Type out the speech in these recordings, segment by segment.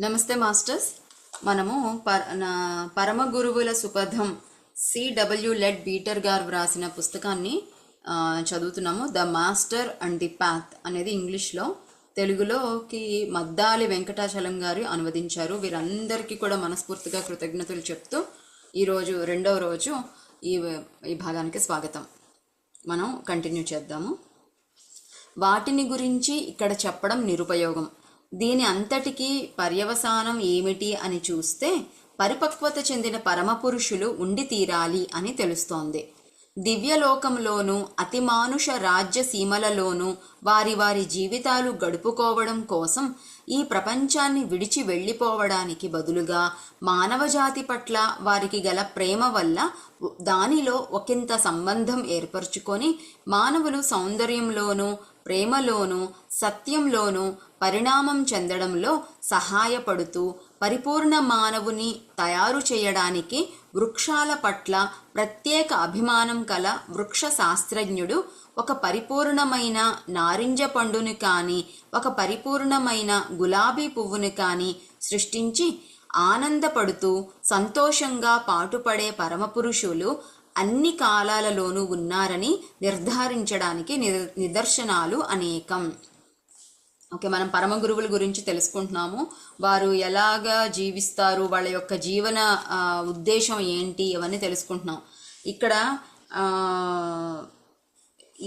నమస్తే మాస్టర్స్. మనము పరమ గురువుల సుపథం సిడబ్ల్యూ లెడ్ బీటర్ గారు వ్రాసిన పుస్తకాన్ని చదువుతున్నాము. The master and the path అనేది ఇంగ్లీష్లో, తెలుగులోకి మద్దాలి వెంకటాచలం గారు అనువదించారు. వీరందరికీ కూడా మనస్ఫూర్తిగా కృతజ్ఞతలు చెప్తూ ఈరోజు రెండవ రోజు ఈ భాగానికి స్వాగతం. మనం కంటిన్యూ చేద్దాము. వాటిని గురించి ఇక్కడ చెప్పడం నిరుపయోగం. దీని అంతటికీ పర్యవసానం ఏమిటి అని చూస్తే పరిపక్వత చెందిన పరమపురుషులు ఉండి తీరాలి అని తెలుస్తోంది. దివ్యలోకంలోనూ అతిమానుష రాజ్య సీమలలోనూ వారి వారి జీవితాలు గడుపుకోవడం కోసం ఈ ప్రపంచాన్ని విడిచి వెళ్ళిపోవడానికి బదులుగా మానవజాతి పట్ల వారికి గల ప్రేమ వల్ల దానిలో ఒకంత సంబంధం ఏర్పరచుకొని మానవులు సౌందర్యంలోనూ ప్రేమలోనూ సత్యంలోనూ పరిణామం చెందడంలో సహాయపడుతూ పరిపూర్ణ మానవుని తయారు చేయడానికి వృక్షాల పట్ల ప్రత్యేక అభిమానం కల వృక్ష శాస్త్రజ్ఞుడు ఒక పరిపూర్ణమైన నారింజ పండుని కానీ ఒక పరిపూర్ణమైన గులాబీ పువ్వుని కానీ సృష్టించి ఆనందపడుతూ సంతోషంగా పాటుపడే పరమపురుషులు అన్ని కాలాలలోనూ ఉన్నారని నిర్ధారించడానికి నిదర్శనాలు అనేకం. ఓకే, మనం పరమ గురువుల గురించి తెలుసుకుంటున్నాము. వారు ఎలాగా జీవిస్తారు, వాళ్ళ యొక్క జీవన ఉద్దేశం ఏంటి, ఇవన్నీ తెలుసుకుంటున్నాం. ఇక్కడ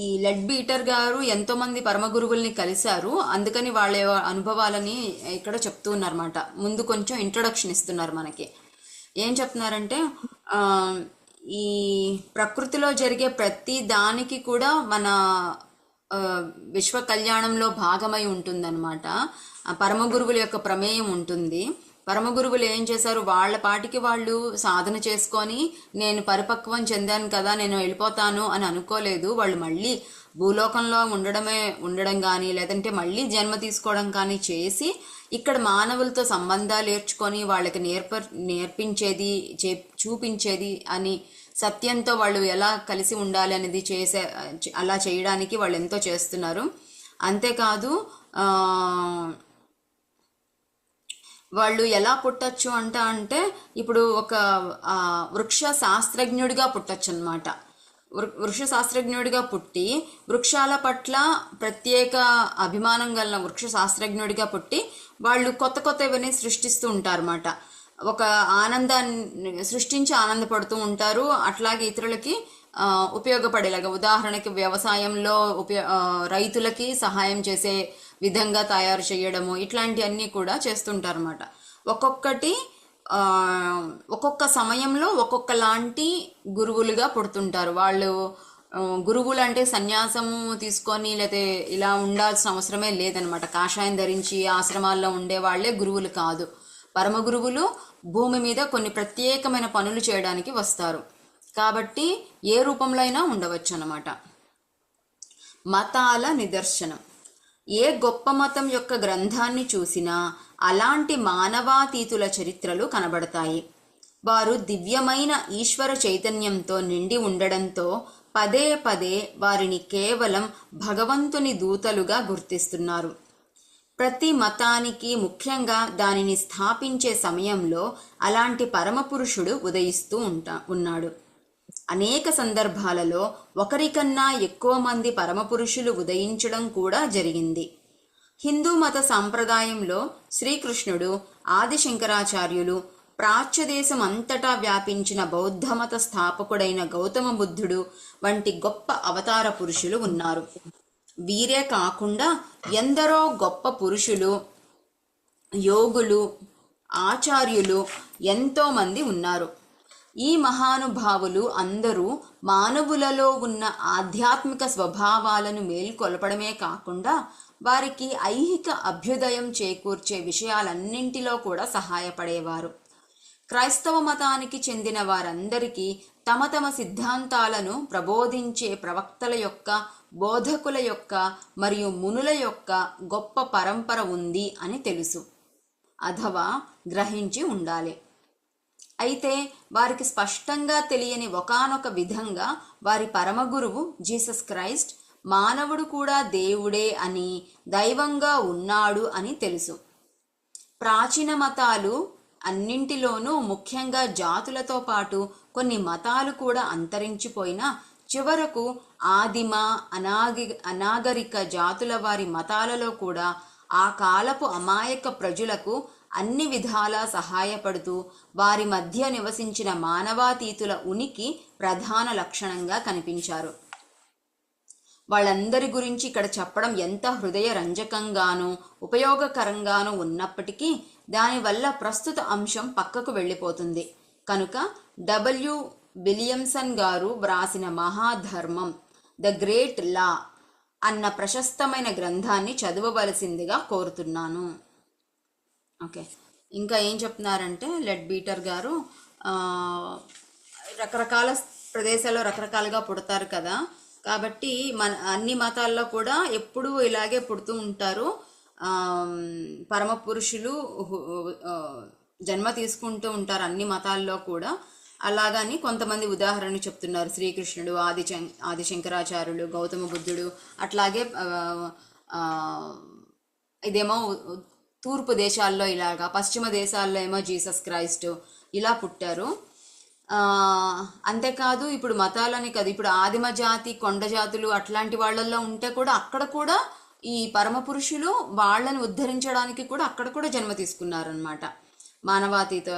ఈ లెడ్ బీటర్ గారు ఎంతోమంది పరమ గురువుల్ని కలిశారు, అందుకని వాళ్ళ అనుభవాలని ఇక్కడ చెప్తూ ఉన్నారన్నమాట. ముందు కొంచెం ఇంట్రొడక్షన్ ఇస్తున్నారు మనకి. ఏం చెప్తున్నారంటే, ఈ ప్రకృతిలో జరిగే ప్రతి దానికి కూడా మన విశ్వ కళ్యాణంలో భాగమై ఉంటుందన్నమాట. పరమ గురువుల యొక్క ప్రమేయం ఉంటుంది. పరమ గురువులు ఏం చేశారు, వాళ్ళ పాటికి వాళ్ళు సాధన చేసుకొని నేను పరిపక్వం చెందాను కదా, నేను వెళ్ళిపోతాను అని అనుకోలేదు. వాళ్ళు మళ్ళీ భూలోకంలో ఉండడం కానీ లేదంటే మళ్ళీ జన్మ తీసుకోవడం కానీ చేసి ఇక్కడ మానవులతో సంబంధాలు ఏర్చుకొని వాళ్ళకి నేర్పించేది చూపించేది అని సత్యంతో వాళ్ళు ఎలా కలిసి ఉండాలి అనేది అలా చేయడానికి వాళ్ళు ఎంతో చేస్తున్నారు. అంతేకాదు వాళ్ళు ఎలా పుట్టచ్చు అంటే ఇప్పుడు ఒక వృక్ష శాస్త్రజ్ఞుడిగా పుట్టచ్చు అనమాట. వృక్ష శాస్త్రజ్ఞుడిగా పుట్టి వృక్షాల పట్ల ప్రత్యేక అభిమానం గల వృక్ష శాస్త్రజ్ఞుడిగా పుట్టి వాళ్ళు కొత్త కొత్తవన్నీ సృష్టిస్తూ ఉంటారు అన్నమాట. ఒక ఆనందాన్ని సృష్టించి ఆనందపడుతూ ఉంటారు. అట్లాగే ఇతరులకి ఉపయోగపడేలాగా, ఉదాహరణకి వ్యవసాయంలో రైతులకి సహాయం చేసే విధంగా తయారు చేయడము, ఇట్లాంటివన్నీ కూడా చేస్తుంటారు అన్నమాట. ఒక్కొక్క సమయంలో ఒక్కొక్కలాంటి గురువులుగా పుడుతుంటారు వాళ్ళు. గురువులు అంటే సన్యాసము తీసుకొని లేకపోతే ఇలా ఉండాల్సిన అవసరమే లేదనమాట. కాషాయం ధరించి ఆశ్రమాల్లో ఉండే వాళ్ళే గురువులు కాదు. పరమ గురువులు భూమి మీద కొన్ని ప్రత్యేకమైన పనులు చేయడానికి వస్తారు కాబట్టి ఏ రూపంలో అయినా ఉండవచ్చు అన్నమాట. మతాల నిదర్శనం. ఏ గొప్ప మతం యొక్క గ్రంథాన్ని చూసినా అలాంటి మానవాతీతుల చరిత్రలు కనబడతాయి. వారు దివ్యమైన ఈశ్వర చైతన్యంతో నిండి ఉండడంతో పదే పదే వారిని కేవలం భగవంతుని దూతలుగా గుర్తిస్తున్నారు. ప్రతి మతానికి, ముఖ్యంగా దానిని స్థాపించే సమయంలో అలాంటి పరమపురుషుడు ఉదయిస్తూ ఉన్నాడు. అనేక సందర్భాలలో ఒకరికన్నా ఎక్కువ మంది పరమపురుషులు ఉదయించడం కూడా జరిగింది. హిందూ మత సాంప్రదాయంలో శ్రీకృష్ణుడు, ఆది శంకరాచార్యులు, ప్రాచ్యదేశం అంతటా వ్యాపించిన బౌద్ధమత స్థాపకుడైన గౌతమ బుద్ధుడు వంటి గొప్ప అవతార పురుషులు ఉన్నారు. వీరే కాకుండా ఎందరో గొప్ప పురుషులు, యోగులు, ఆచార్యులు ఎంతోమంది ఉన్నారు. ఈ మహానుభావులు అందరూ మానవులలో ఉన్న ఆధ్యాత్మిక స్వభావాలను మేల్కొల్పడమే కాకుండా వారికి ఐహిక అభ్యుదయం చేకూర్చే విషయాలన్నింటిలో కూడా సహాయపడేవారు. క్రైస్తవ మతానికి చెందిన వారందరికీ తమ తమ సిద్ధాంతాలను ప్రబోధించే ప్రవక్తల యొక్క, బోధకుల యొక్క మరియు మునుల యొక్క గొప్ప పరంపర ఉంది అని తెలుసు అథవా గ్రహించి ఉండాలి. అయితే వారికి స్పష్టంగా తెలియని ఒకానొక విధంగా వారి పరమగురువు జీసస్ క్రైస్ట్ మానవుడు కూడా దేవుడే అని, దైవంగా ఉన్నాడు అని తెలుసు. ప్రాచీన మతాలు అన్నింటిలోనూ ముఖ్యంగా జాతులతో పాటు కొన్ని మతాలు కూడా అంతరించిపోయినా చివరకు ఆదిమ అనాగరిక జాతుల వారి మతాలలో కూడా ఆ కాలపు అమాయక ప్రజలకు అన్ని విధాలా సహాయపడుతూ వారి మధ్య నివసించిన మానవాతీతుల ఉనికి ప్రధాన లక్షణంగా కనిపించారు. వాళ్ళందరి గురించి ఇక్కడ చెప్పడం ఎంత హృదయ రంజకంగానూ ఉపయోగకరంగానూ ఉన్నప్పటికీ దానివల్ల ప్రస్తుత అంశం పక్కకు వెళ్ళిపోతుంది. కనుక డబ్ల్యూ విలియమ్సన్ గారు వ్రాసిన మహాధర్మం ద గ్రేట్ లా అన్న ప్రశస్తమైన గ్రంథాన్ని చదవవలసిందిగా కోరుతున్నాను. ఓకే, ఇంకా ఏం చెప్తున్నారంటే లెడ్ బీటర్ గారు రకరకాల ప్రదేశాల్లో రకరకాలుగా పుడతారు కదా, కాబట్టి అన్ని మతాల్లో కూడా ఎప్పుడూ ఇలాగే పుడుతూ ఉంటారు. పరమ పురుషులు జన్మ తీసుకుంటూ ఉంటారు అన్ని మతాల్లో కూడా. అలాగని కొంతమంది ఉదాహరణలు చెప్తున్నారు. శ్రీకృష్ణుడు, ఆదిశంకరాచార్యులు, గౌతమ బుద్ధుడు, అట్లాగే ఇదేమో తూర్పు దేశాల్లో ఇలాగా, పశ్చిమ దేశాల్లో ఏమో జీసస్ క్రైస్ట్ ఇలా పుట్టారు. అంతేకాదు ఇప్పుడు మతాలని కాదు, ఇప్పుడు ఆదిమ జాతి కొండ జాతులు అట్లాంటి వాళ్ళల్లో ఉంటే కూడా అక్కడ కూడా ఈ పరమ పురుషులు వాళ్ళని ఉద్ధరించడానికి కూడా అక్కడ కూడా జన్మ తీసుకున్నారనమాట. మానవాతీత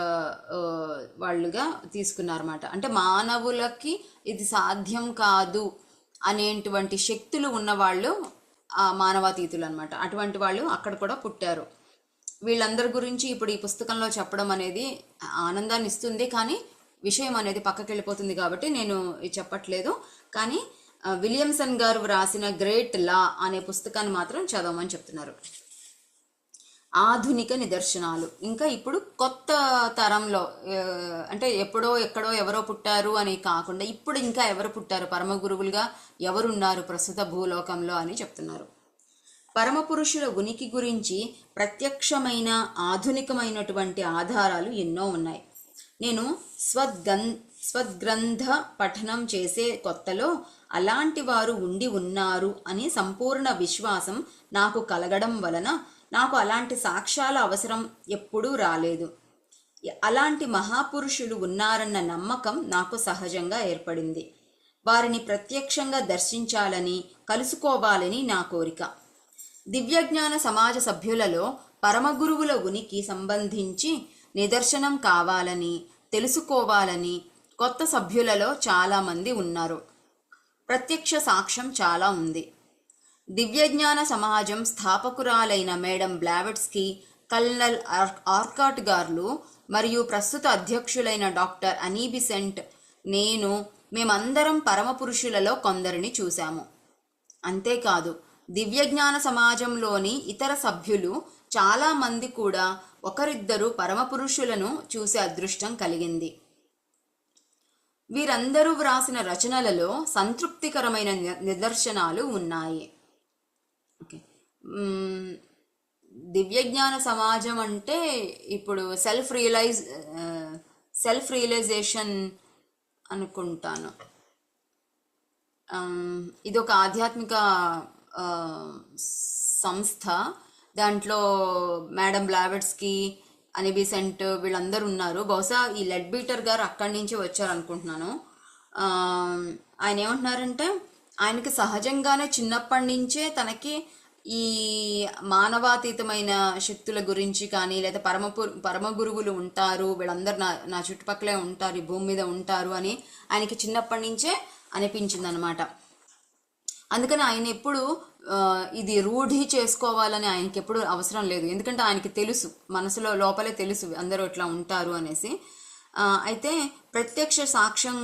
వాళ్ళుగా తీసుకున్నారన్నమాట. అంటే మానవులకి ఇది సాధ్యం కాదు అనేటువంటి శక్తులు ఉన్నవాళ్ళు ఆ మానవాతీతులు అనమాట. అటువంటి వాళ్ళు అక్కడ కూడా పుట్టారు. వీళ్ళందరి గురించి ఇప్పుడు ఈ పుస్తకంలో చెప్పడం అనేది ఆనందాన్ని ఇస్తుంది, కానీ విషయం అనేది పక్కకి వెళ్ళిపోతుంది కాబట్టి నేను చెప్పట్లేదు. కానీ విలియమ్సన్ గారు వ్రాసిన గ్రేట్ లా అనే పుస్తకాన్ని మాత్రం చదవమని చెప్తున్నారు. ఆధునిక నిదర్శనాలు. ఇంకా ఇప్పుడు కొత్త తరంలో, అంటే ఎప్పుడో ఎక్కడో ఎవరో పుట్టారు అని కాకుండా ఇప్పుడు ఇంకా ఎవరు పుట్టారు, పరమ గురువులుగా ఎవరున్నారు ప్రస్తుత భూలోకంలో అని చెప్తున్నారు. పరమపురుషుల ఉనికి గురించి ప్రత్యక్షమైన ఆధునికమైనటువంటి ఆధారాలు ఎన్నో ఉన్నాయి. నేను స్వద్గ్రంథ పఠనం చేసే కొత్తలో అలాంటి వారు ఉండి ఉన్నారు అని సంపూర్ణ విశ్వాసం నాకు కలగడం వలన నాకు అలాంటి సాక్ష్యాల అవసరం ఎప్పుడూ రాలేదు. అలాంటి మహాపురుషులు ఉన్నారన్న నమ్మకం నాకు సహజంగా ఏర్పడింది. వారిని ప్రత్యక్షంగా దర్శించాలని, కలుసుకోవాలని నా కోరిక. దివ్యజ్ఞాన సమాజ సభ్యులలో పరమగురువుల ఉనికి సంబంధించి నిదర్శనం కావాలని, తెలుసుకోవాలని కొత్త సభ్యులలో చాలామంది ఉన్నారు. ప్రత్యక్ష సాక్ష్యం చాలా ఉంది. దివ్యజ్ఞాన సమాజం స్థాపకురాలైన మేడం బ్లావెట్స్కీ, కల్నల్ ఆర్కాట్ గార్లు మరియు ప్రస్తుత అధ్యక్షులైన డాక్టర్ అనీ బిసెంట్, మేమందరం పరమపురుషులలో కొందరిని చూశాము. అంతేకాదు, దివ్యజ్ఞాన సమాజంలోని ఇతర సభ్యులు చాలామంది కూడా ఒకరిద్దరు పరమపురుషులను చూసే అదృష్టం కలిగింది. వీరందరూ వ్రాసిన రచనలలో సంతృప్తికరమైన నిదర్శనాలు ఉన్నాయి. ఓకే, దివ్యజ్ఞాన సమాజం అంటే ఇప్పుడు సెల్ఫ్ రియలైజేషన్ అనుకుంటాను. ఇది ఒక ఆధ్యాత్మిక సంస్థ. దాంట్లో మేడం బ్లావెట్స్కీ, అనీ బిసెంట్ వీళ్ళందరూ ఉన్నారు. బహుశా ఈ లెడ్ బీటర్ గారు అక్కడి నుంచి వచ్చారు అనుకుంటున్నాను. ఆయన ఏమంటున్నారంటే ఆయనకి సహజంగానే చిన్నప్పటి నుంచే తనకి ఈ మానవాతీతమైన శక్తుల గురించి కానీ, లేదా పరమ గురువులు ఉంటారు, వీళ్ళందరూ నా చుట్టుపక్కలే ఉంటారు, ఈ భూమి మీద ఉంటారు అని ఆయనకి చిన్నప్పటి నుంచే అనిపించింది అనమాట. అందుకని ఆయన ఎప్పుడు ఇది రూఢి చేసుకోవాలని ఆయనకి ఎప్పుడు అవసరం లేదు. ఎందుకంటే ఆయనకి తెలుసు, మనసులో లోపలే తెలుసు అందరూ ఇట్లా ఉంటారు అనేసి. అయితే ప్రత్యక్ష సాక్ష్యం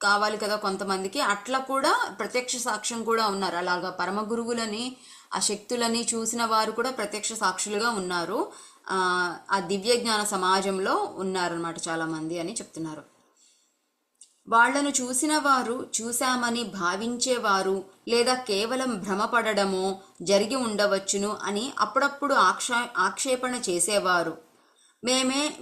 కావాలి కదా కొంతమందికి, అట్లా కూడా ప్రత్యక్ష సాక్ష్యం కూడా ఉన్నారు. అలాగా పరమ గురువులని, ఆ శక్తులని చూసిన వారు కూడా ప్రత్యక్ష సాక్షులుగా ఉన్నారు. ఆ దివ్య జ్ఞాన సమాజంలో ఉన్నారన్నమాట చాలామంది అని చెప్తున్నారు. వాళ్లను చూసిన వారు, చూశామని భావించేవారు, లేదా కేవలం భ్రమపడడమో జరిగి ఉండవచ్చును అని అప్పుడప్పుడు ఆక్షేపణ చేసేవారు.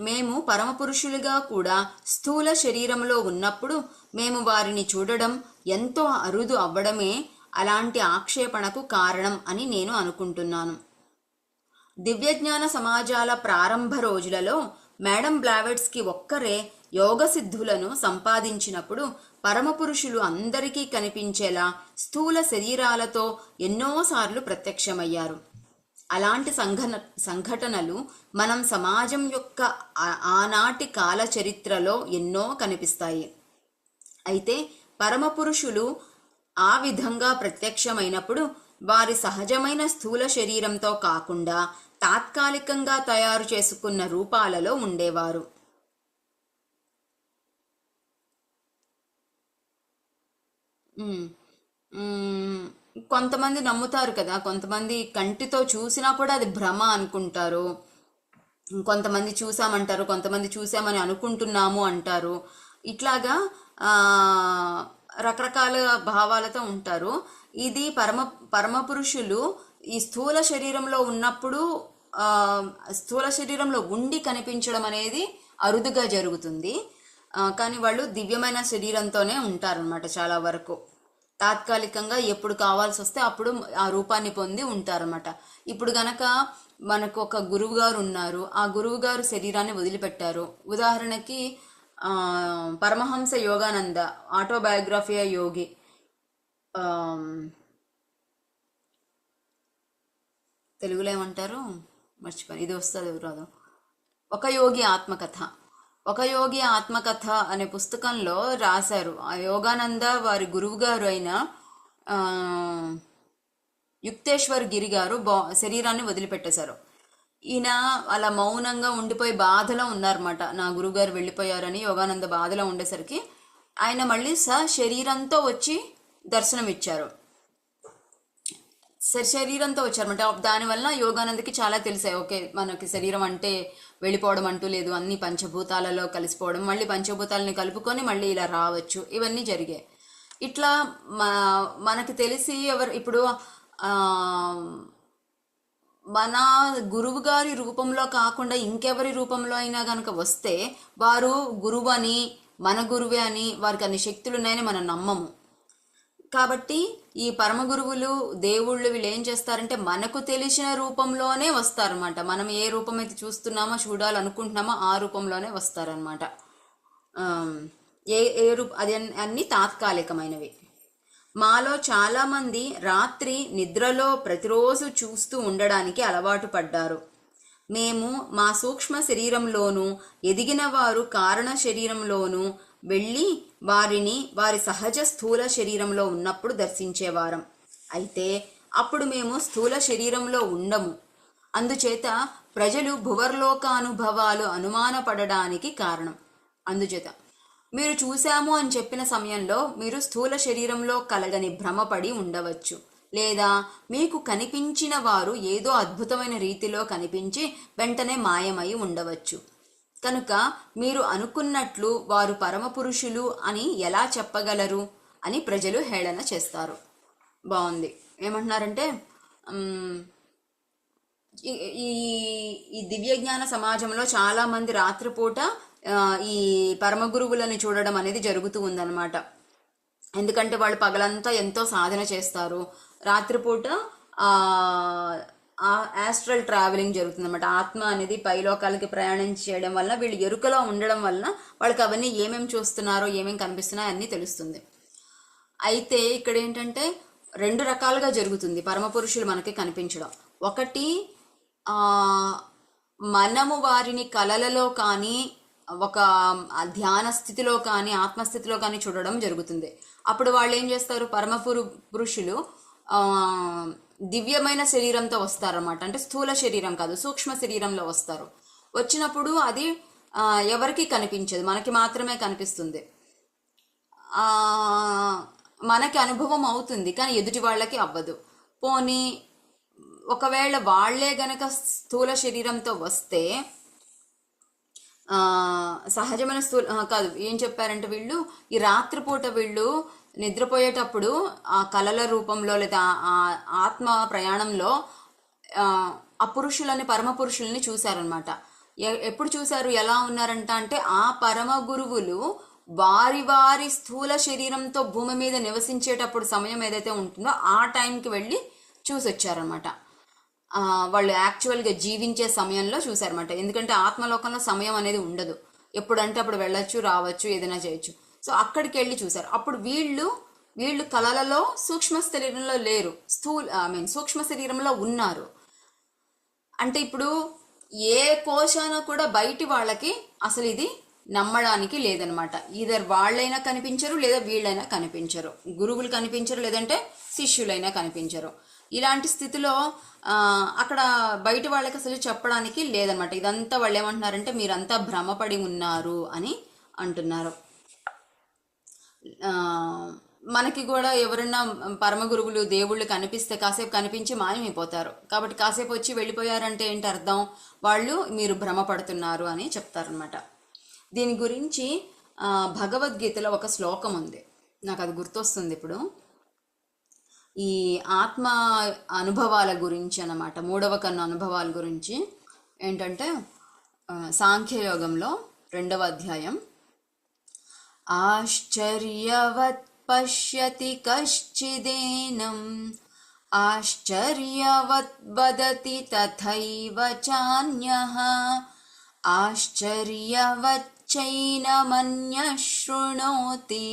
మేము పరమపురుషులుగా కూడా స్థూల శరీరంలో ఉన్నప్పుడు మేము వారిని చూడడం ఎంతో అరుదు అవ్వడమే అలాంటి ఆక్షేపణకు కారణం అని నేను అనుకుంటున్నాను. దివ్యజ్ఞాన సమాజాల ప్రారంభ రోజులలో మేడం బ్లావెట్స్కి ఒక్కరే యోగ సిద్ధులను సంపాదించినప్పుడు పరమపురుషులు అందరికీ కనిపించేలా స్థూల శరీరాలతో ఎన్నోసార్లు ప్రత్యక్షమయ్యారు. అలాంటి సంఘటనలు మనం సమాజం యొక్క ఆనాటి కాల చరిత్రలో ఎన్నో కనిపిస్తాయి. అయితే పరమపురుషులు ఆ విధంగా ప్రత్యక్షమైనప్పుడు వారి సహజమైన స్థూల శరీరంతో కాకుండా తాత్కాలికంగా తయారు చేసుకున్న రూపాలలో ఉండేవారు. కొంతమంది నమ్ముతారు కదా, కొంతమంది కంటితో చూసినా కూడా అది భ్రమ అనుకుంటారు, కొంతమంది చూసామంటారు, కొంతమంది చూసామని అనుకుంటున్నాము అంటారు. ఇట్లాగా రకరకాల భావాలతో ఉంటారు. ఇది పరమపురుషులు ఈ స్థూల శరీరంలో ఉన్నప్పుడు స్థూల శరీరంలో ఉండి కనిపించడం అనేది అరుదుగా జరుగుతుంది. కానీ వాళ్ళు దివ్యమైన శరీరంతోనే ఉంటారనమాట. చాలా వరకు తాత్కాలికంగా ఎప్పుడు కావాల్సి వస్తే అప్పుడు ఆ రూపాన్ని పొంది ఉంటారన్నమాట. ఇప్పుడు గనక మనకు ఒక గురువు గారు ఉన్నారు, ఆ గురువు గారు శరీరాన్ని వదిలిపెట్టారు. ఉదాహరణకి పరమహంస యోగానంద ఆటోబయోగ్రఫీ యోగి, తెలుగులో ఏమంటారు మర్చిపోయి, ఇది వస్తుంది రాదు, ఒక యోగి ఆత్మకథ అనే పుస్తకంలో రాశారు. ఆ యోగానంద వారి గురువు గారు అయిన యుక్తేశ్వర్ గిరి గారు శరీరాన్ని వదిలిపెట్టేశారు. ఈయన అలా మౌనంగా ఉండిపోయి బాధలో ఉన్నారన్నమాట. నా గురువుగారు వెళ్ళిపోయారని యోగానంద బాధలో ఉండేసరికి ఆయన మళ్ళీ శరీరంతో వచ్చి దర్శనం ఇచ్చారు. శరీరంతో వచ్చారన్నమాట. దానివల్ల యోగానందకి చాలా తెలిసాయి, ఓకే మనకి శరీరం అంటే వెళ్ళిపోవడం అంటూ లేదు, అన్ని పంచభూతాలలో కలిసిపోవడం, మళ్ళీ పంచభూతాలని కలుపుకొని మళ్ళీ ఇలా రావచ్చు, ఇవన్నీ జరిగాయి. ఇట్లా మనకి తెలిసి ఇప్పుడు మన గురువు గారి రూపంలో కాకుండా ఇంకెవరి రూపంలో అయినా కనుక వస్తే వారు గురువు అని, మన గురువే అని, వారికి అన్ని శక్తులు ఉన్నాయని మనం నమ్మము. కాబట్టి ఈ పరమ గురువులు దేవుళ్ళు వీళ్ళు ఏం చేస్తారంటే మనకు తెలిసిన రూపంలోనే వస్తారనమాట. మనం ఏ రూపం అయితే చూస్తున్నామో చూడాలనుకుంటున్నామో ఆ రూపంలోనే వస్తారనమాట. ఏ రూప అది అన్ని తాత్కాలికమైనవి. మాలో చాలామంది రాత్రి నిద్రలో ప్రతిరోజు చూస్తూ ఉండడానికి అలవాటు పడ్డారు. మేము మా సూక్ష్మ శరీరంలోనూ ఎదిగిన వారు కారణ శరీరంలోనూ వెళ్ళి వారిని వారి సహజ స్థూల శరీరంలో ఉన్నప్పుడు దర్శించేవారం. అయితే అప్పుడు మేము స్థూల శరీరంలో ఉండము. అందుచేత ప్రజలు భువర్లోకానుభవాలు అనుమానపడడానికి కారణం. అందుచేత మీరు చూశాము అని చెప్పిన సమయంలో మీరు స్థూల శరీరంలో కలగని భ్రమపడి ఉండవచ్చు, లేదా మీకు కనిపించిన వారు ఏదో అద్భుతమైన రీతిలో కనిపించి వెంటనే మాయమై ఉండవచ్చు. కనుక మీరు అనుకున్నట్లు వారు పరమపురుషులు అని ఎలా చెప్పగలరు అని ప్రజలు హేళన చేస్తారు. బాగుంది. ఏమంటున్నారంటే ఈ దివ్యజ్ఞాన సమాజంలో చాలామంది రాత్రిపూట ఈ పరమ గురువులను చూడడం అనేది జరుగుతూ ఉందన్నమాట. ఎందుకంటే వాళ్ళు పగలంతా ఎంతో సాధన చేస్తారు, రాత్రిపూట ఆస్ట్రల్ ట్రావెలింగ్ జరుగుతుందన్నమాట. ఆత్మ అనేది పైలోకాలకి ప్రయాణం చేయడం వల్ల వీళ్ళు ఎరుకలో ఉండడం వలన వాళ్ళకి అవన్నీ ఏమేమి చూస్తున్నారో ఏమేమి కనిపిస్తున్నాయో అన్నీ తెలుస్తుంది. అయితే ఇక్కడ ఏంటంటే 2 రకాలుగా జరుగుతుంది పరమపురుషులు మనకి కనిపించడం. ఒకటి మనము వారిని కలలలో కానీ ఒక ధ్యాన స్థితిలో కానీ ఆత్మస్థితిలో కానీ చూడడం జరుగుతుంది. అప్పుడు వాళ్ళు ఏం చేస్తారు, పురుషులు దివ్యమైన శరీరంతో వస్తారన్నమాట. అంటే స్థూల శరీరం కాదు, సూక్ష్మ శరీరంలో వస్తారు. వచ్చినప్పుడు అది ఎవరికి కనిపించదు, మనకి మాత్రమే కనిపిస్తుంది. మనకి అనుభవం అవుతుంది కానీ ఎదుటి వాళ్ళకి అవ్వదు. పోనీ ఒకవేళ వాళ్లే గనక స్థూల శరీరంతో వస్తే సహజమైన కాదు, ఏం చెప్పారంటే వీళ్ళు ఈ రాత్రిపూట వీళ్ళు నిద్రపోయేటప్పుడు ఆ కలల రూపంలో లేదా ఆత్మ ప్రయాణంలో ఆ పురుషులని పరమ పురుషుల్ని చూశారనమాట. ఎప్పుడు చూశారు, ఎలా ఉన్నారంట అంటే ఆ పరమ గురువులు వారి వారి స్థూల శరీరంతో భూమి మీద నివసించేటప్పుడు సమయం ఏదైతే ఉంటుందో ఆ టైంకి వెళ్ళి చూసొచ్చారనమాట. వాళ్ళు యాక్చువల్గా జీవించే సమయంలో చూసారన్నమాట. ఎందుకంటే ఆత్మలోకంలో సమయం అనేది ఉండదు, ఎప్పుడంటే అప్పుడు వెళ్ళొచ్చు రావచ్చు ఏదైనా చేయొచ్చు. సో అక్కడికి వెళ్ళి చూసారు. అప్పుడు వీళ్ళు కళలలో సూక్ష్మ శరీరంలో లేరు, సూక్ష్మ శరీరంలో ఉన్నారు. అంటే ఇప్పుడు ఏ కోశాన కూడా బయటి వాళ్ళకి అసలు ఇది నమ్మడానికి లేదనమాట. ఈధర్ వాళ్ళైనా కనిపించరు లేదా వీళ్ళైనా కనిపించరు, గురువులు కనిపించరు లేదంటే శిష్యులైనా కనిపించరు. ఇలాంటి స్థితిలో అక్కడ బయట వాళ్ళకి అసలు చెప్పడానికి లేదనమాట. ఇదంతా వాళ్ళు ఏమంటున్నారంటే మీరంతా భ్రమపడి ఉన్నారు అని అంటున్నారు. మనకి కూడా ఎవరన్నా పరమ గురువులు దేవుళ్ళు కనిపిస్తే కాసేపు కనిపించి మాయమైపోతారు. కాబట్టి కాసేపు వచ్చి వెళ్ళిపోయారంటే ఏంటి అర్థం, వాళ్ళు మీరు భ్రమపడుతున్నారు అని చెప్తారనమాట. దీని గురించి భగవద్గీతలో ఒక శ్లోకం ఉంది, నాకు అది గుర్తొస్తుంది ఇప్పుడు. ఈ ఆత్మ అనుభవాల గురించి అన్నమాట, 3వ కన్ను అనుభవాల గురించి ఏంటంటే సాంఖ్యయోగంలో 2వ అధ్యాయం. ఆశ్చర్యవత్ పశ్యతి కశ్చిదేనం ఆశ్చర్యవత్ వదతి తథైవ చాన్యః ఆశ్చర్యవచ్చైనమన్యః శృణోతి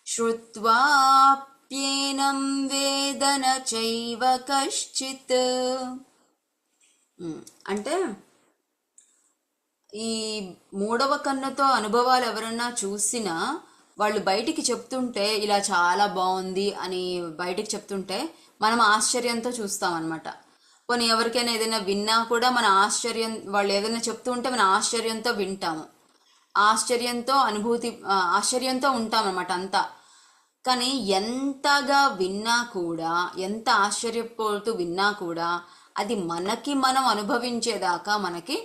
శ్రుత్వాప్యేనం వేద న చైవ కశ్చిత్. అంటే ఈ 3వ కన్నుతో అనుభవాలు ఎవరన్నా చూసినా వాళ్ళు బయటికి చెప్తుంటే ఇలా చాలా బాగుంది అని బయటికి చెప్తుంటే మనం ఆశ్చర్యంతో చూస్తామన్నమాట. పోనీ ఎవరికైనా ఏదైనా విన్నా కూడా మన ఆశ్చర్యం, వాళ్ళు ఏదైనా చెప్తూ ఉంటే మన ఆశ్చర్యంతో వింటాము, ఆశ్చర్యంతో ఉంటామన్నమాట అంతా. కానీ ఎంతగా విన్నా కూడా, ఎంత ఆశ్చర్యపోతూ విన్నా కూడా అది మనకి మనం అనుభవించేదాకా మనకి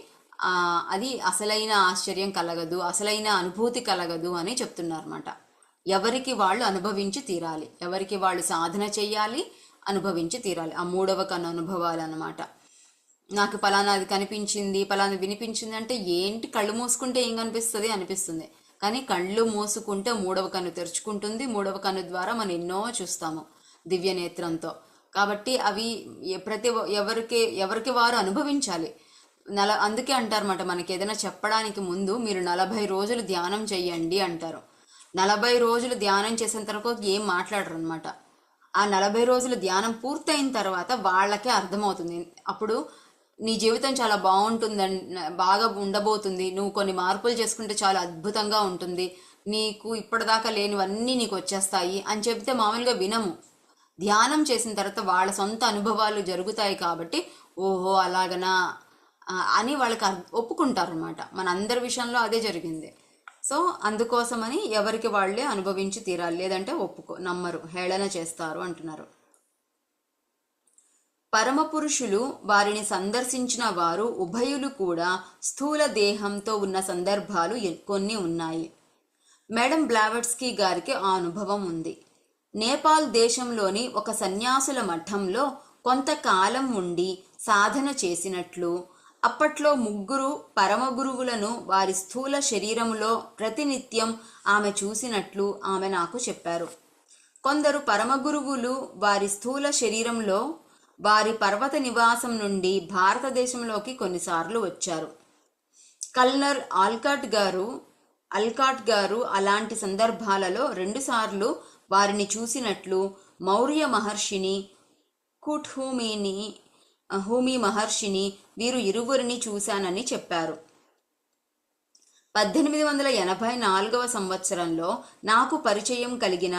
అది అసలైన ఆశ్చర్యం కలగదు, అసలైన అనుభూతి కలగదు అని చెప్తున్నారన్నమాట. ఎవరికి వాళ్ళు అనుభవించి తీరాలి, ఎవరికి వాళ్ళు సాధన చెయ్యాలి, అనుభవించి తీరాలి. ఆ 3వ కన్ను అనుభవాలు అన్నమాట. నాకు పలానాది కనిపించింది, పలానా వినిపించింది అంటే ఏంటి, కళ్ళు మూసుకుంటే ఏం కనిపిస్తుంది అనిపిస్తుంది. కానీ కళ్ళు మూసుకుంటే 3వ కన్ను తెరుచుకుంటుంది. 3వ కన్ను ద్వారా మనం ఎన్నో చూస్తాము దివ్య నేత్రంతో. కాబట్టి అవి ఎవరికి వారు అనుభవించాలి. అందుకే అంటారన్నమాట, మనకి ఏదైనా చెప్పడానికి ముందు మీరు 40 రోజులు ధ్యానం చెయ్యండి అంటారు. 40 రోజులు ధ్యానం చేసిన తర్వాత ఏం మాట్లాడరు అనమాట. ఆ 40 రోజులు ధ్యానం పూర్తయిన తర్వాత వాళ్ళకే అర్థమవుతుంది. అప్పుడు నీ జీవితం చాలా బాగా ఉండబోతుంది, నువ్వు కొన్ని మార్పులు చేసుకుంటే చాలా అద్భుతంగా ఉంటుంది, నీకు ఇప్పటిదాకా లేనివన్నీ నీకు వచ్చేస్తాయి అని చెప్తే మామూలుగా వినము. ధ్యానం చేసిన తర్వాత వాళ్ళ సొంత అనుభవాలు జరుగుతాయి కాబట్టి ఓహో అలాగనా అని వాళ్ళకి ఒప్పుకుంటారు అనమాట. మన అందరి విషయంలో అదే జరిగింది. సో అందుకోసమని ఎవరికి వాళ్ళే అనుభవించి తీరాలి, లేదంటే నమ్మరు, హేళన చేస్తారు అంటున్నారు. పరమపురుషులు వారిని సందర్శించిన వారు ఉభయులు కూడా స్థూల దేహంతో ఉన్న సందర్భాలు కొన్ని ఉన్నాయి. మేడం బ్లావెట్స్కీ గారికి ఆ అనుభవం ఉంది. నేపాల్ దేశంలోని ఒక సన్యాసుల మఠంలో కొంతకాలం ఉండి సాధన చేసినట్లు, అప్పట్లో 3 పరమ గురువులను వారి స్థూల శరీరంలో ప్రతినిత్యం ఆమె చూసినట్లు ఆమె నాకు చెప్పారు. కొందరు పరమగురువులు వారి స్థూల శరీరంలో వారి పర్వత నివాసం నుండి భారతదేశంలోకి కొన్నిసార్లు వచ్చారు. కల్నర్ అల్కాట్ గారు అలాంటి సందర్భాలలో 2 సార్లు వారిని చూసినట్లు మౌర్య మహర్షిని, హూమి మహర్షిని వీరు ఇరువురిని చూశానని చెప్పారు. 1884వ సంవత్సరంలో నాకు పరిచయం కలిగిన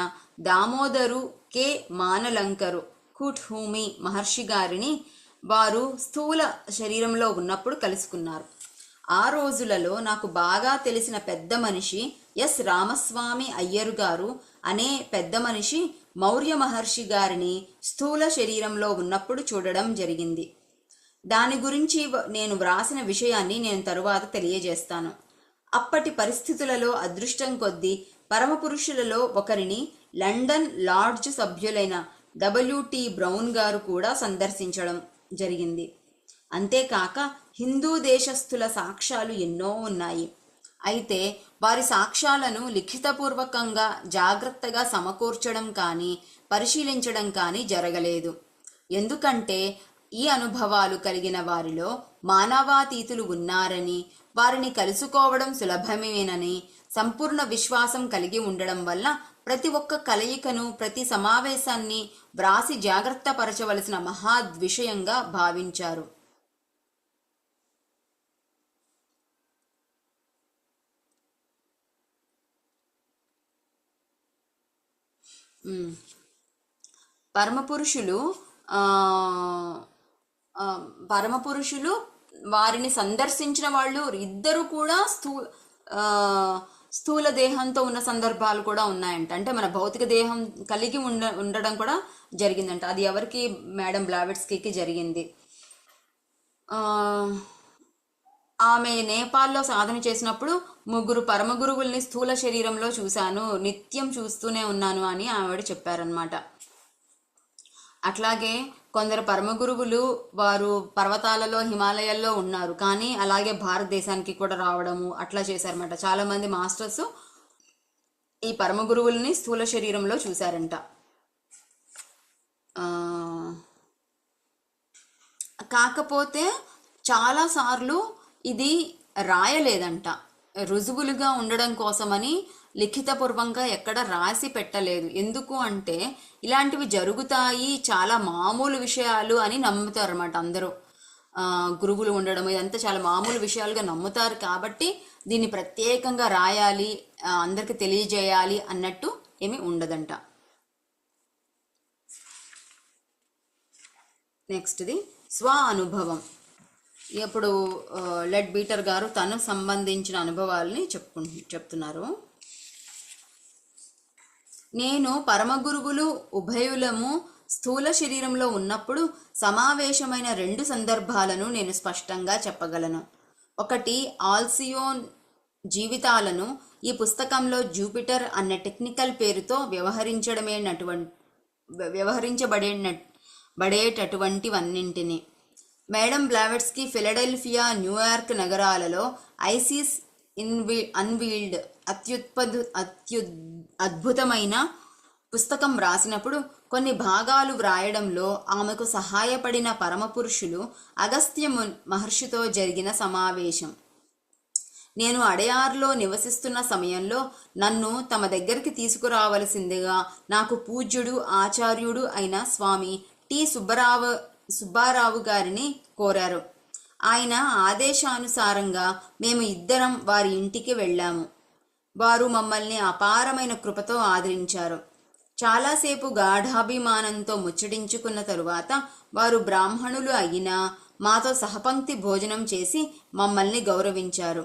దామోదరు కె మానలంకరు కుట్హూమి మహర్షి గారిని వారు స్థూల శరీరంలో ఉన్నప్పుడు కలుసుకున్నారు. ఆ రోజులలో నాకు బాగా తెలిసిన పెద్ద మనిషి ఎస్ రామస్వామి అయ్యర్ గారు అనే పెద్ద మనిషి మౌర్య మహర్షి గారిని స్థూల శరీరంలో ఉన్నప్పుడు చూడడం జరిగింది. దాని గురించి నేను వ్రాసిన విషయాన్ని నేను తరువాత తెలియజేస్తాను. అప్పటి పరిస్థితులలో అదృష్టం కొద్దీ పరమపురుషులలో ఒకరిని లండన్ లాడ్జ్ సభ్యులైన W.T. బ్రౌన్ గారు కూడా సందర్శించడం జరిగింది. అంతేకాక హిందూ దేశస్థుల సాక్ష్యాలు ఎన్నో ఉన్నాయి. అయితే వారి సాక్ష్యాలను లిఖితపూర్వకంగా జాగ్రత్తగా సమకూర్చడం కానీ పరిశీలించడం కానీ జరగలేదు. ఎందుకంటే ఈ అనుభవాలు కలిగిన వారిలో మానవాతీతులు ఉన్నారని, వారిని కలుసుకోవడం సులభమేనని సంపూర్ణ విశ్వాసం కలిగి ఉండడం వల్ల ప్రతి ఒక్క కలయికను, ప్రతి సమావేశాన్ని వ్రాసి జాగ్రత్త పరచవలసిన మహాద్విషయంగా భావించారు. పరమపురుషులు పరమపురుషులు వారిని సందర్శించిన వాళ్ళు ఇద్దరు కూడా స్థూల దేహంతో ఉన్న సందర్భాలు కూడా ఉన్నాయంట. అంటే మన భౌతిక దేహం కలిగి ఉండడం కూడా జరిగిందంట. అది ఎవరికి? మేడం బ్లావెట్స్కీకి జరిగింది. ఆమె నేపాల్లో సాధన చేసినప్పుడు 3 పరమ గురువుల్ని స్థూల శరీరంలో చూశాను, నిత్యం చూస్తూనే ఉన్నాను అని ఆవిడ చెప్పారనమాట. అట్లాగే కొందరు పరమ గురువులు వారు పర్వతాలలో, హిమాలయాల్లో ఉన్నారు, కానీ అలాగే భారతదేశానికి కూడా రావడము అట్లా చేశారన్నమాట. చాలామంది మాస్టర్స్ ఈ పరమ గురువుల్ని స్థూల శరీరంలో చూశారంట. కాకపోతే చాలాసార్లు ఇది రాయలేదంట, రుజువులుగా ఉండడం కోసమని లిఖితపూర్వంగా ఎక్కడ రాసి పెట్టలేదు. ఎందుకు అంటే ఇలాంటివి జరుగుతాయి, చాలా మామూలు విషయాలు అని నమ్ముతారు అన్నమాట అందరూ. గురువులు ఉండడం ఇదంతా చాలా మామూలు విషయాలుగా నమ్ముతారు కాబట్టి దీన్ని ప్రత్యేకంగా రాయాలి, అందరికి తెలియజేయాలి అన్నట్టు ఏమీ ఉండదంట. నెక్స్ట్ది స్వ అనుభవం. ఇప్పుడు లెడ్ బీటర్ గారు తను సంబంధించిన అనుభవాల్ని చెప్తున్నారు. నేను పరమగురువులు ఉభయులము స్థూల శరీరంలో ఉన్నప్పుడు సమావేశమైన 2 సందర్భాలను నేను స్పష్టంగా చెప్పగలను. ఒకటి, ఆల్సియోన్ జీవితాలను ఈ పుస్తకంలో జూపిటర్ అన్న టెక్నికల్ పేరుతో వ్యవహరించబడేటటువంటివన్నింటినీ. మేడం బ్లావెట్స్కీ ఫిలడెల్ఫియా, న్యూయార్క్ నగరాలలో ఐసిస్ అన్వీల్డ్ అద్భుతమైన పుస్తకం రాసినప్పుడు కొన్ని భాగాలు వ్రాయడంలో ఆమెకు సహాయపడిన పరమపురుషులు అగస్త్య మహర్షితో జరిగిన సమావేశం. నేను అడయార్లో నివసిస్తున్న సమయంలో నన్ను తమ దగ్గరికి తీసుకురావలసిందిగా నాకు పూజ్యుడు, ఆచార్యుడు అయిన స్వామి టి. సుబ్బారావు గారిని కోరారు. ఆయన ఆదేశానుసారంగా మేము ఇద్దరం వారి ఇంటికి వెళ్ళాము. వారు మమ్మల్ని అపారమైన కృపతో ఆదరించారు. చాలాసేపు గాఢాభిమానంతో ముచ్చటించుకున్న తరువాత వారు బ్రాహ్మణులు అయినా మాతో సహపంక్తి భోజనం చేసి మమ్మల్ని గౌరవించారు.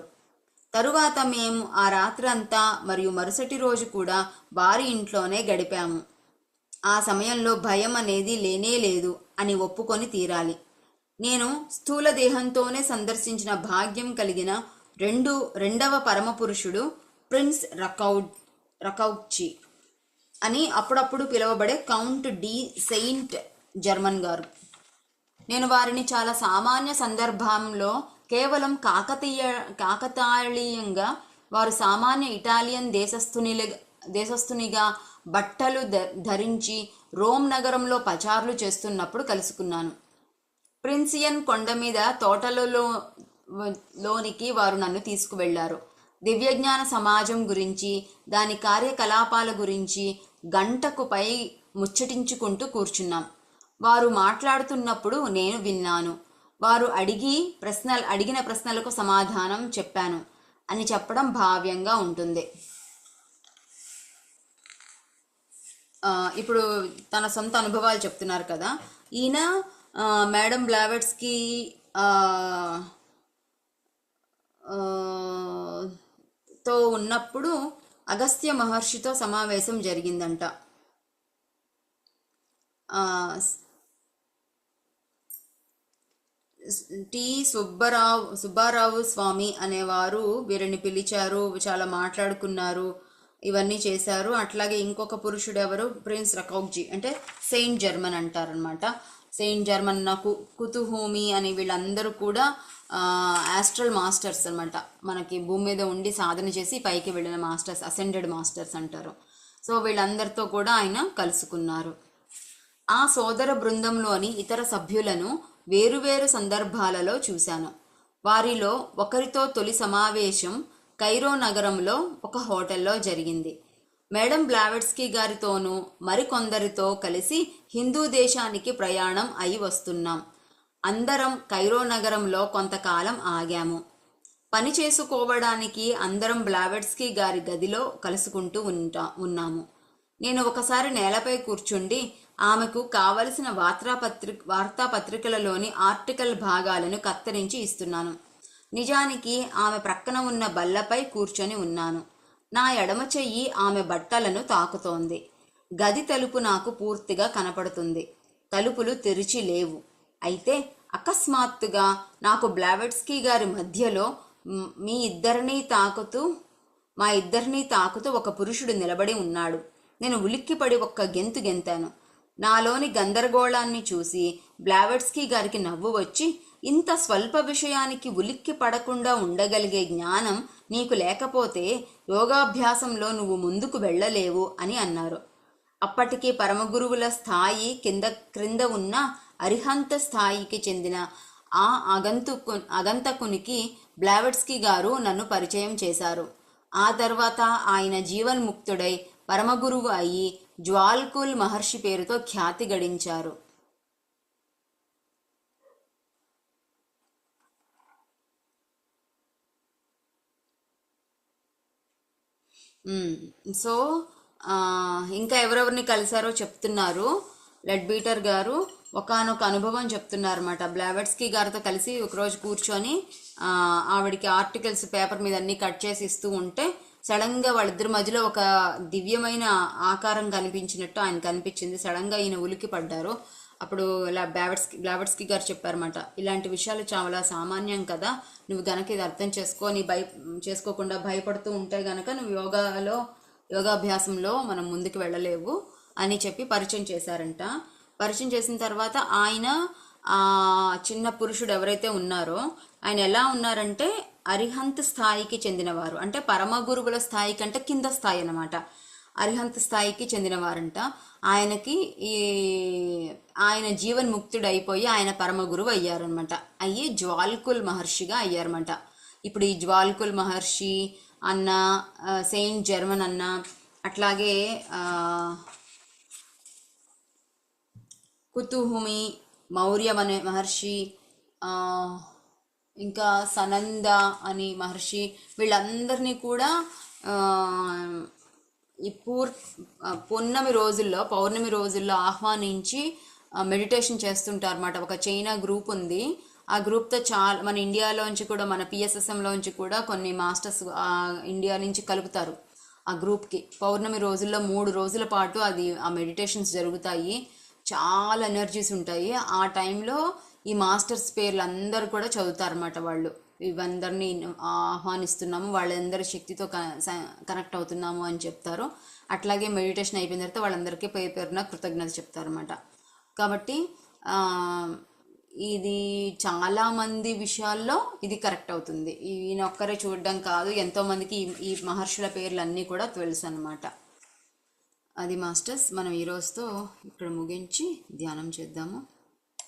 తరువాత మేము ఆ రాత్రంతా మరియు మరుసటి రోజు కూడా వారి ఇంట్లోనే గడిపాము. ఆ సమయంలో భయం అనేది లేనే లేదు అని ఒప్పుకొని తీరాలి. నేను స్థూల దేహంతోనే సందర్శించిన భాగ్యం కలిగిన రెండవ పరమపురుషుడు ప్రిన్స్ రకౌచ్చి అని అప్పుడప్పుడు పిలువబడే కౌంట్ డి సెయింట్ జర్మన్ గారు. నేను వారిని చాలా సామాన్య సందర్భంలో కేవలం కాకతాళీయంగా వారు సామాన్య ఇటాలియన్ దేశస్థునిగా బట్టలు ధరించి రోమ్ నగరంలో పచార్లు చేస్తున్నప్పుడు కలుసుకున్నాను. ప్రిన్సియన్ కొండ మీద తోటలలోనికి వారు నన్ను తీసుకువెళ్లారు. దివ్యజ్ఞాన సమాజం గురించి, దాని కార్యకలాపాల గురించి గంటకు పై ముచ్చటించుకుంటూ కూర్చున్నాం. వారు మాట్లాడుతున్నప్పుడు నేను విన్నాను. వారు అడిగిన ప్రశ్నలకు సమాధానం చెప్పాను అని చెప్పడం భావ్యంగా ఉంటుంది. ఇప్పుడు తన సొంత అనుభవాలు చెప్తున్నారు కదా. ఈయన మేడం బ్లావెట్స్కీ తో ఉన్నప్పుడు అగస్త్య మహర్షితో సమావేశం జరిగిందంట. టి. సుబ్బారావు స్వామి అనేవారు వీరిని పిలిచారు, చాలా మాట్లాడుకున్నారు, ఇవన్నీ చేశారు. అట్లాగే ఇంకొక పురుషుడు ఎవరు, ప్రిన్స్ రకౌచ్చి అంటే సెయింట్ జర్మన్ అంటారనమాట. సెయింట్ జర్మన్, కుతుహూమి అని వీళ్ళందరూ కూడా ఆస్ట్రల్ మాస్టర్స్ అనమాట. మనకి భూమి మీద ఉండి సాధన చేసి పైకి వెళ్ళిన మాస్టర్స్, అసెండెడ్ మాస్టర్స్ అంటారు. సో వీళ్ళందరితో కూడా ఆయన కలుసుకున్నారు. ఆ సోదర బృందంలోని ఇతర సభ్యులను వేరువేరు సందర్భాలలో చూశాను. వారిలో ఒకరితో తొలి సమావేశం కైరో నగరంలో ఒక హోటల్లో జరిగింది. మేడం బ్లావెట్స్కీ గారితోనూ మరికొందరితో కలిసి హిందూ దేశానికి ప్రయాణం అయి వస్తున్నాం. అందరం కైరో నగరంలో కొంతకాలం ఆగాము. పని చేసుకోవడానికి అందరం బ్లావెట్స్కీ గారి గదిలో కలుసుకుంటూ ఉన్నాము. నేను ఒకసారి నేలపై కూర్చుండి ఆమెకు కావలసిన వార్తాపత్రికలలోని ఆర్టికల్ భాగాలను కత్తిరించి ఇస్తున్నాను. నిజానికి ఆమె ప్రక్కన ఉన్న బల్లపై కూర్చొని ఉన్నాను. నా ఎడమ చెయ్యి ఆమె బట్టలను తాకుతోంది. గది తలుపు నాకు పూర్తిగా కనపడుతుంది. తలుపులు తెరిచి లేవు. అయితే అకస్మాత్తుగా నాకు బ్లావెట్స్కీ గారి మధ్యలో మా ఇద్దరినీ తాకుతూ ఒక పురుషుడు నిలబడి ఉన్నాడు. నేను ఉలిక్కిపడి ఒక్క గెంతు గెంతాను. నాలోని గందరగోళాన్ని చూసి బ్లావెట్స్కీ గారికి నవ్వు వచ్చి, ఇంత స్వల్ప విషయానికి ఉలిక్కి పడకుండా ఉండగలిగే జ్ఞానం నీకు లేకపోతే యోగాభ్యాసంలో నువ్వు ముందుకు వెళ్ళలేవు అని అన్నారు. అప్పటికి పరమగురువుల స్థాయి క్రింద ఉన్న అరిహంత స్థాయికి చెందిన ఆ అగంతకునికి బ్లావెట్స్కీ గారు నన్ను పరిచయం చేశారు. ఆ తర్వాత ఆయన జీవన్ముక్తుడై పరమగురువు అయి జ్వాల్కుల్ మహర్షి పేరుతో ఖ్యాతి గడించారు. సో ఇంకా ఎవరెవరిని కలిశారో చెప్తున్నారు. లెడ్ బీటర్ గారు ఒకానొక అనుభవం చెప్తున్నారన్నమాట. బ్లావెట్స్కీ గారితో కలిసి ఒకరోజు కూర్చొని ఆవిడికి ఆర్టికల్స్ పేపర్ మీద అన్ని కట్ చేసి ఇస్తూ ఉంటే సడన్గా వాళ్ళిద్దరి మధ్యలో ఒక దివ్యమైన ఆకారం కనిపించినట్టు ఆయన కనిపించింది. సడన్గా ఈయన ఉలికి పడ్డారు. అప్పుడు ఇలా బ్లావెట్స్కీ గారు చెప్పారన్నమాట, ఇలాంటి విషయాలు చాలా సామాన్యం కదా, నువ్వు గనక ఇది అర్థం చేసుకోకుండా భయపడుతూ ఉంటే గనక నువ్వు యోగాభ్యాసంలో మనం ముందుకు వెళ్ళలేవు అని చెప్పి పరిచయం చేశారంట. పరిచయం చేసిన తర్వాత ఆయన చిన్న పురుషుడు ఎవరైతే ఉన్నారో ఆయన ఎలా ఉన్నారంటే అరిహంత్ స్థాయికి చెందినవారు, అంటే పరమ గురువుల స్థాయి కంటే కింద స్థాయి అన్నమాట. అరిహంత్ స్థాయికి చెందినవారంట. ఆయన జీవన్ముక్తుడు అయిపోయి ఆయన పరమ గురువు అయ్యారనమాట. అయ్యి జ్వాల్కుల్ మహర్షిగా అయ్యారన్నమాట. ఇప్పుడు ఈ జ్వాల్కుల్ మహర్షి అన్న, సెయింట్ జర్మన్ అన్న, అట్లాగే కుతుహుమి మౌర్య మహర్షి, ఇంకా సనంద అని మహర్షి, వీళ్ళందరినీ కూడా ఈ పౌర్ణమి రోజుల్లో ఆహ్వానించి మెడిటేషన్ చేస్తుంటారు అన్నమాట. ఒక చైనా గ్రూప్ ఉంది. ఆ గ్రూప్తో చాలా మన ఇండియాలోంచి కూడా, మన పిఎస్ఎస్ఎంలోంచి కూడా కొన్ని మాస్టర్స్ ఇండియా నుంచి కలుపుతారు ఆ గ్రూప్కి. పౌర్ణమి రోజుల్లో 3 రోజుల పాటు ఆ మెడిటేషన్స్ జరుగుతాయి. చాలా ఎనర్జీస్ ఉంటాయి. ఆ టైంలో ఈ మాస్టర్స్ పేర్లు అందరూ కూడా చదువుతారన్నమాట. వాళ్ళు ఇవందరినీ ఆహ్వానిస్తున్నాము, వాళ్ళందరి శక్తితో కనెక్ట్ అవుతున్నాము అని చెప్తారు. అట్లాగే మెడిటేషన్ అయిపోయిన తర్వాత వాళ్ళందరికీ పేరున కృతజ్ఞత చెప్తారన్నమాట. కాబట్టి ఇది చాలామంది విషయాల్లో ఇది కరెక్ట్ అవుతుంది. ఈయన ఒక్కరే చూడడం కాదు, ఎంతోమందికి ఈ మహర్షుల పేర్లు అన్నీ కూడా తెలుసు అన్నమాట. అది మాస్టర్స్, మనం ఈరోజుతో ఇక్కడ ముగించి ధ్యానం చేద్దాము.